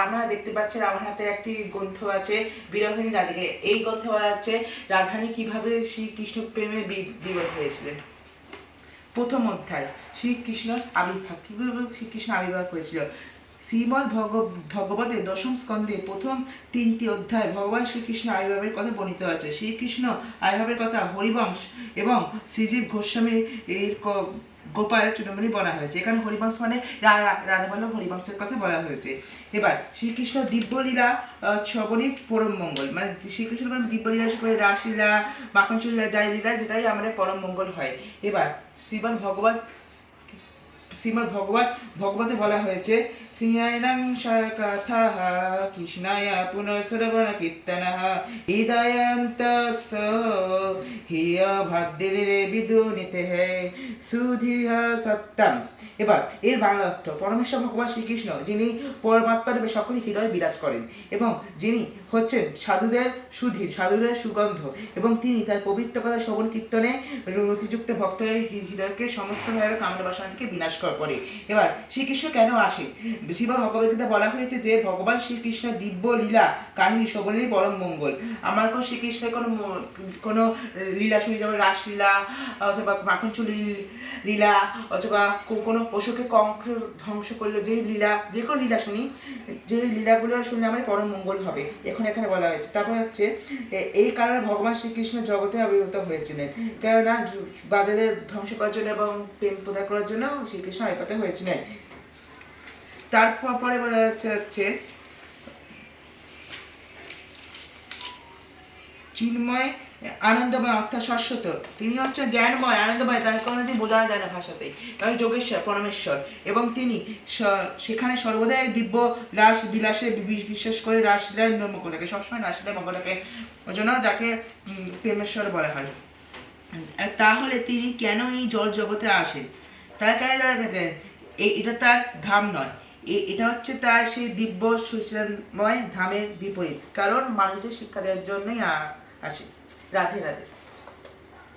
আপনারা দেখতে পাচ্ছেন আমার হাতে একটি গ্রন্থ আছে বিরহিণী রাধিকা। এই গ্রন্থে বলা হচ্ছে রাধারানী কিভাবে শ্রীকৃষ্ণ প্রেমে বিভোর হয়েছিলেন। প্রথম অধ্যায় শ্রীকৃষ্ণ আবির্ভাব, কিভাবে শ্রীকৃষ্ণ আবির্ভাব হয়েছিল। শ্রীমদ্ ভগবতের দশম স্কন্ধে প্রথম 3টি অধ্যায় ভগবান শ্রীকৃষ্ণ আবির্ভাবের কথা বর্ণিত আছে। শ্রীকৃষ্ণ আবির্ভাবের কথা হরিবংশ এবং শ্রীজীব গোস্বামীর গোপাল চূড়ামণি বলা হয়েছে। এখানে হরিবংশ মানে রাধাবল্লভ হরিবংশের কথা বলা হয়েছে। এবার শ্রীকৃষ্ণ দিব্যলীলা শ্রবণী পরম মঙ্গল, মানে শ্রীকৃষ্ণ দিব্যলীলা করে রাসলীলা মাখনচুর লীলা যাই লীলা যেটাই আমাদের পরম মঙ্গল হয়। এবার শ্রীমদ্ ভগবতে বলা হয়েছে শ্রীয়াইনাং কথা কৃষ্ণায়া পুনঃশ্রবণ কীর্তনঃ হৃদয়ন্তস্থ হিয়া ভাদ্রে বিদুনিতে সুধীর সত্যম। এবার এর বাংলা অর্থ, পরমেশ্বর ভগবান শ্রীকৃষ্ণ যিনি পরমাত্মার সকলে হৃদয়ে বিরাজ করেন এবং যিনি হচ্ছেন সাধুদের সুধীর, সাধুদের সুগন্ধ, এবং তিনি তার পবিত্র কথা শ্রবণ কীর্তনে রতিযুক্ত ভক্তদের হৃদয়কে সমস্তভাবে কামনা বাসনা থেকে বিনাশ করে। এবার শ্রীকৃষ্ণ কেন আসে? শ্রীমদ্ ভগবদ্গীতা বলা হয়েছে যে ভগবান শ্রীকৃষ্ণ দিব্য লীলা কাহিনী শ্রবণেরই পরম মঙ্গল। আমার কোনো শ্রীকৃষ্ণের কোনো লীলা শুনি, যেমন রাসলীলা অথবা মাখনচুর লীলা অথবা কোনো পশুকে কংস ধ্বংস করলো যে লীলা, যে কোনো লীলা শুনি, যে লীলাগুলো শুনলে আমার পরম মঙ্গল হবে, এখানে বলা হয়েছে। তারপর হচ্ছে এই কারণে ভগবান শ্রীকৃষ্ণ জগতে আবির্ভূত হয়েছিলেন, কেননা বাজাদের ধ্বংস করার জন্য এবং প্রেম প্রদান করার জন্য শ্রীকৃষ্ণ আবির্ভূত হয়েছিলেন। তারপরে বলা হচ্ছে চিন্ময় আনন্দময় অর্থাৎ শাশ্বত, তিনি হচ্ছে জ্ঞানময় আনন্দময়, তার কোনোদিন বোঝা যায় না ভাষাতেই, তাই যোগেশ্বর পরমেশ্বর, এবং তিনি সেখানে সর্বদাই দিব্য রাস বিলাসে বিশ্বাস করে রাসলীলায় মগ্ন থাকে, সবসময় রাসলীলায় মগ্ন থাকেন, ওই জন্য তাকে প্রেমেশ্বর বলা হয়। তাহলে তিনি কেন এই জগতে আসেন? তার কারণে এটা তার ধাম নয়, এটা হচ্ছে তার সেই দিব্য সুচিন্ময় ধামের বিপরীত, কারণ মানুষদের শিক্ষা দেওয়ার জন্যই আসে। রাধে রাধে।